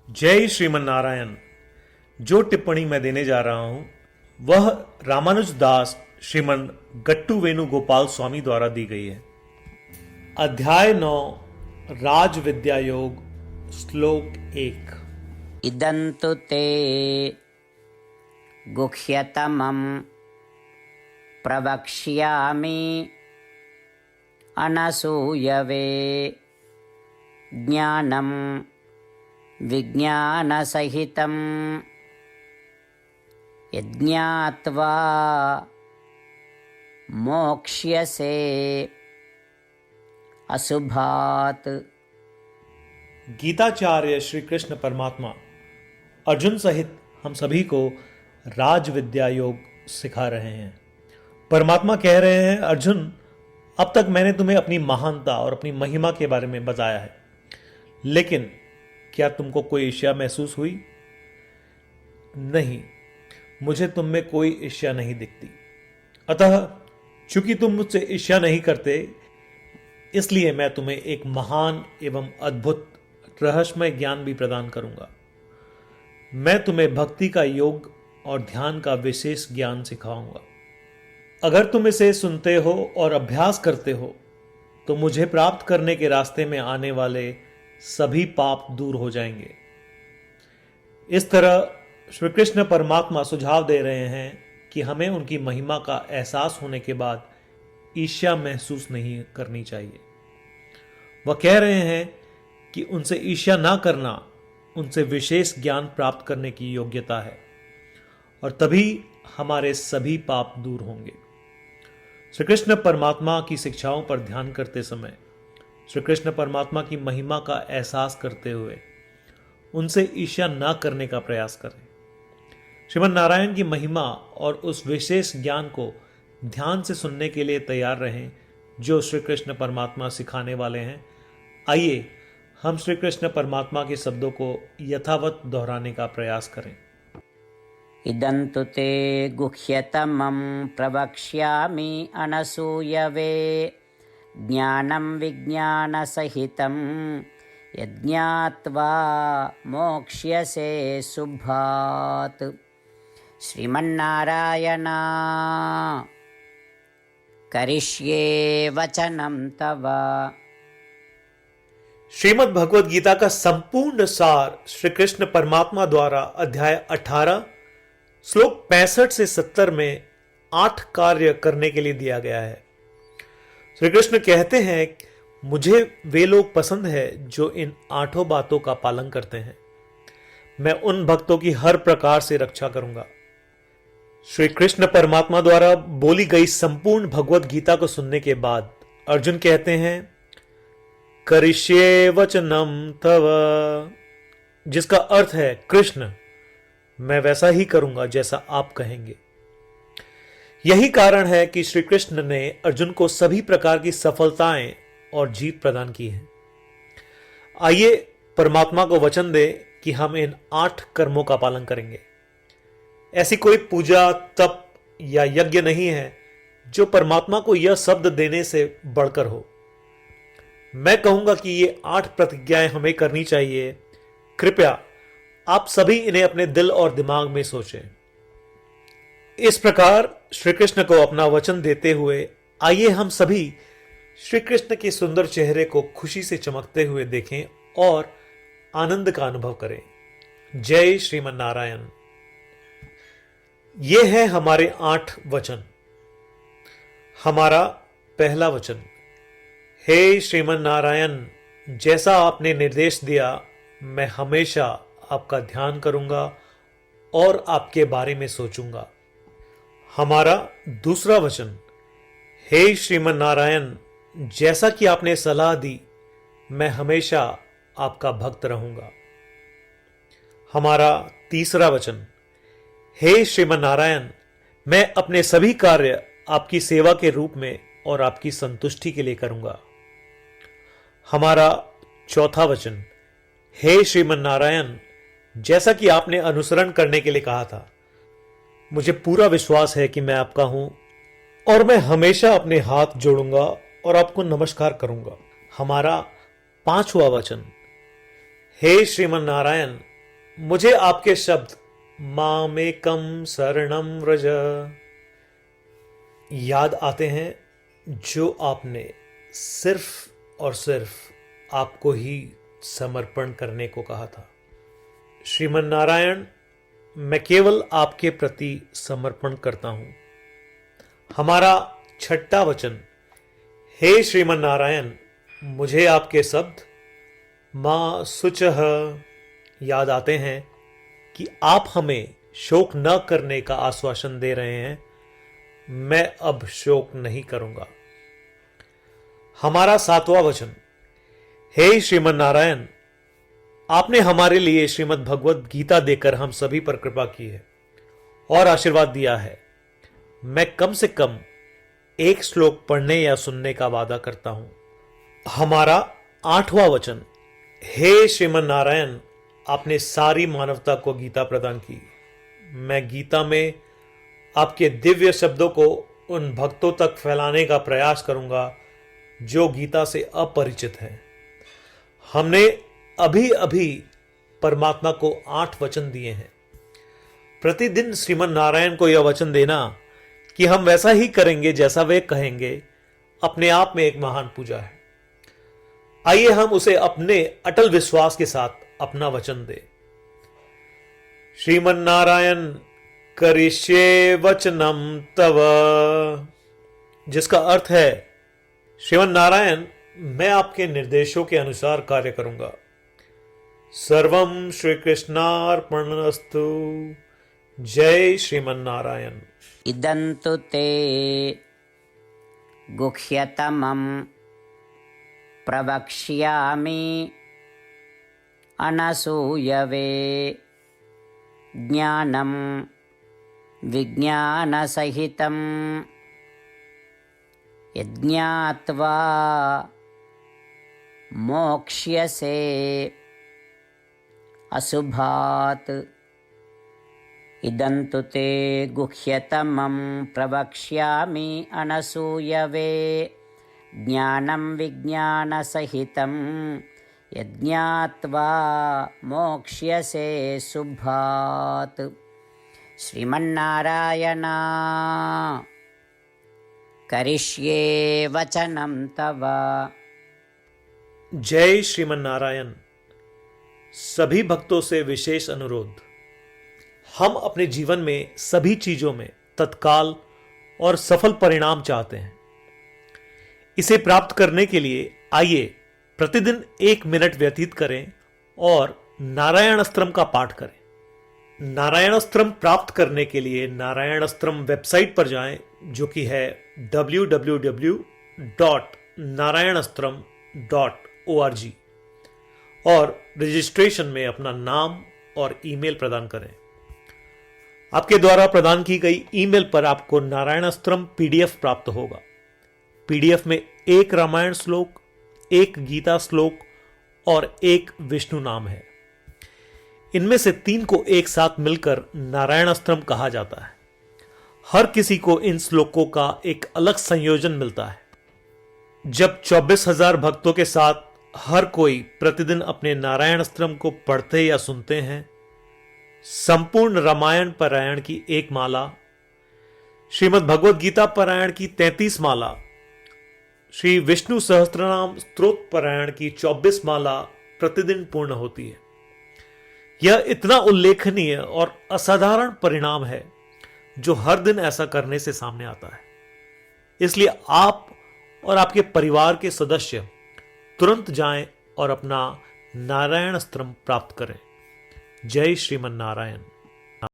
जय श्रीमन नारायण। जो टिप्पणी मैं देने जा रहा हूं वह रामानुज दास श्रीमन गट्टू वेणुगोपाल स्वामी द्वारा दी गई है। अध्याय 9 राज विद्या योग श्लोक 1। इदन्तु ते गुह्यतमं प्रवक्ष्यामि अनसूयवे ज्ञानं विज्ञानसहितं यज्ञात्वा मोक्ष्यसे अशुभात्। गीताचार्य श्री कृष्ण परमात्मा अर्जुन सहित हम सभी को राज विद्या योग सिखा रहे हैं। परमात्मा कह रहे हैं, अर्जुन, अब तक मैंने तुम्हें अपनी महानता और अपनी महिमा के बारे में बताया है, लेकिन क्या तुमको कोई ईर्ष्या महसूस हुई? नहीं, मुझे तुम में कोई ईर्ष्या नहीं दिखती। अतः चूंकि तुम मुझसे ईर्ष्या नहीं करते, इसलिए मैं तुम्हें एक महान एवं अद्भुत रहस्यमय ज्ञान भी प्रदान करूंगा। मैं तुम्हें भक्ति का योग और ध्यान का विशेष ज्ञान सिखाऊंगा। अगर तुम इसे सुनते हो और अभ्यास करते हो तो मुझे प्राप्त करने के रास्ते में आने वाले सभी पाप दूर हो जाएंगे। इस तरह श्री कृष्ण परमात्मा सुझाव दे रहे हैं कि हमें उनकी महिमा का एहसास होने के बाद ईर्ष्या महसूस नहीं करनी चाहिए। वह कह रहे हैं कि उनसे ईर्ष्या ना करना उनसे विशेष ज्ञान प्राप्त करने की योग्यता है, और तभी हमारे सभी पाप दूर होंगे। श्री कृष्ण परमात्मा की शिक्षाओं पर ध्यान करते समय श्री कृष्ण परमात्मा की महिमा का एहसास करते हुए उनसे ईर्ष्या ना करने का प्रयास करें। श्रीमन नारायण की महिमा और उस विशेष ज्ञान को ध्यान से सुनने के लिए तैयार रहें जो श्री कृष्ण परमात्मा सिखाने वाले हैं। आइए हम श्री कृष्ण परमात्मा के शब्दों को यथावत दोहराने का प्रयास करें। इदन्तु ते गुह्यतमं प्रवक्ष्यामि अनसूयवे ज्ञानं विज्ञानसहितं यज्ञात्वा मोक्ष्यसे शुभात्। श्रीमन्नारायण करिष्ये वचनं तव। श्रीमद् भगवद गीता का संपूर्ण सार श्री कृष्ण परमात्मा द्वारा अध्याय 18 श्लोक 65 से 70 में 8 कार्य करने के लिए दिया गया है। श्री कृष्ण कहते हैं, मुझे वे लोग पसंद है जो इन 8 बातों का पालन करते हैं। मैं उन भक्तों की हर प्रकार से रक्षा करूंगा। श्री कृष्ण परमात्मा द्वारा बोली गई संपूर्ण भगवद गीता को सुनने के बाद अर्जुन कहते हैं, करिष्ये वचनम तव, जिसका अर्थ है, कृष्ण, मैं वैसा ही करूंगा जैसा आप कहेंगे। यही कारण है कि श्री कृष्ण ने अर्जुन को सभी प्रकार की सफलताएं और जीत प्रदान की है। आइए परमात्मा को वचन दे कि हम इन 8 कर्मों का पालन करेंगे। ऐसी कोई पूजा, तप या यज्ञ नहीं है जो परमात्मा को यह शब्द देने से बढ़कर हो। मैं कहूंगा कि ये 8 प्रतिज्ञाएं हमें करनी चाहिए। कृपया आप सभी इन्हें अपने दिल और दिमाग में सोचें। इस प्रकार श्री कृष्ण को अपना वचन देते हुए आइए हम सभी श्री कृष्ण के सुंदर चेहरे को खुशी से चमकते हुए देखें और आनंद का अनुभव करें। जय श्रीमन नारायण। ये है हमारे 8 वचन। हमारा पहला वचन, हे श्रीमन नारायण, जैसा आपने निर्देश दिया मैं हमेशा आपका ध्यान करूंगा और आपके बारे में सोचूंगा। हमारा दूसरा वचन, हे श्रीमन नारायण, जैसा कि आपने सलाह दी मैं हमेशा आपका भक्त रहूंगा। हमारा तीसरा वचन, हे श्रीमन नारायण, मैं अपने सभी कार्य आपकी सेवा के रूप में और आपकी संतुष्टि के लिए करूंगा। हमारा चौथा वचन, हे श्रीमन नारायण, जैसा कि आपने अनुसरण करने के लिए कहा था, मुझे पूरा विश्वास है कि मैं आपका हूं और मैं हमेशा अपने हाथ जोड़ूंगा और आपको नमस्कार करूंगा। हमारा 5वां वचन, हे श्रीमन नारायण, मुझे आपके शब्द मामेकम शरणम व्रज याद आते हैं, जो आपने सिर्फ और सिर्फ आपको ही समर्पण करने को कहा था। श्रीमन नारायण, मैं केवल आपके प्रति समर्पण करता हूं। हमारा छठा वचन, हे श्रीमन नारायण, मुझे आपके शब्द मां शुचः याद आते हैं कि आप हमें शोक न करने का आश्वासन दे रहे हैं। मैं अब शोक नहीं करूंगा। हमारा सातवां वचन, हे श्रीमन नारायण, आपने हमारे लिए श्रीमद् भगवत गीता देकर हम सभी पर कृपा की है और आशीर्वाद दिया है। मैं कम से कम एक श्लोक पढ़ने या सुनने का वादा करता हूं। हमारा आठवां वचन, हे श्रीमन नारायण, आपने सारी मानवता को गीता प्रदान की। मैं गीता में आपके दिव्य शब्दों को उन भक्तों तक फैलाने का प्रयास करूंगा जो गीता से अपरिचित हैं। हमने अभी अभी परमात्मा को 8 वचन दिए हैं। प्रतिदिन श्रीमन नारायण को यह वचन देना कि हम वैसा ही करेंगे जैसा वे कहेंगे, अपने आप में एक महान पूजा है। आइए हम उसे अपने अटल विश्वास के साथ अपना वचन दें। श्रीमन नारायण करिष्ये वचनम तव, जिसका अर्थ है, श्रीमन नारायण, मैं आपके निर्देशों के अनुसार कार्य करूंगा। सर्वम श्री कृष्णार्पणमस्तु। जय श्रीमन नारायण। इदन्तु ते गुह्यतमं प्रवक्ष्यामि अनसूयवे ज्ञानं विज्ञानसहितं यज्ञात्वा मोक्ष्यसे अशुभात्। इदन्तु ते गुह्यतमं प्रवक्ष्यामि अनसूयवे ज्ञानं विज्ञानसहितं यज्ञात्वा मोक्ष्यसे शुभात्। श्रीमन्नारायण करिष्ये वचनं तव। जय श्रीमन नारायण। सभी भक्तों से विशेष अनुरोध, हम अपने जीवन में सभी चीजों में तत्काल और सफल परिणाम चाहते हैं। इसे प्राप्त करने के लिए आइए प्रतिदिन 1 मिनट व्यतीत करें और नारायण अस्त्रम का पाठ करें। नारायण अस्त्रम प्राप्त करने के लिए नारायण अस्त्रम वेबसाइट पर जाएं, जो कि है www.narayanastram.org, और रजिस्ट्रेशन में अपना नाम और ईमेल प्रदान करें। आपके द्वारा प्रदान की गई ईमेल पर आपको नारायण अस्त्रम पीडीएफ प्राप्त होगा। पीडीएफ में 1 रामायण श्लोक, 1 गीता श्लोक और 1 विष्णु नाम है। इनमें से 3 को एक साथ मिलकर नारायण अस्त्रम कहा जाता है। हर किसी को इन श्लोकों का एक अलग संयोजन मिलता है। जब 24,000 भक्तों के साथ हर कोई प्रतिदिन अपने नारायण अस्त्रम को पढ़ते या सुनते हैं, संपूर्ण रामायण पारायण की 1 माला, श्रीमद् भगवद गीता पारायण की 33 माला, श्री विष्णु सहस्त्रनाम स्तोत्र पारायण की 24 माला प्रतिदिन पूर्ण होती है। यह इतना उल्लेखनीय और असाधारण परिणाम है जो हर दिन ऐसा करने से सामने आता है। इसलिए आप और आपके परिवार के सदस्य तुरंत जाएं और अपना नारायण अस्त्रम प्राप्त करें। जय श्रीमन नारायण।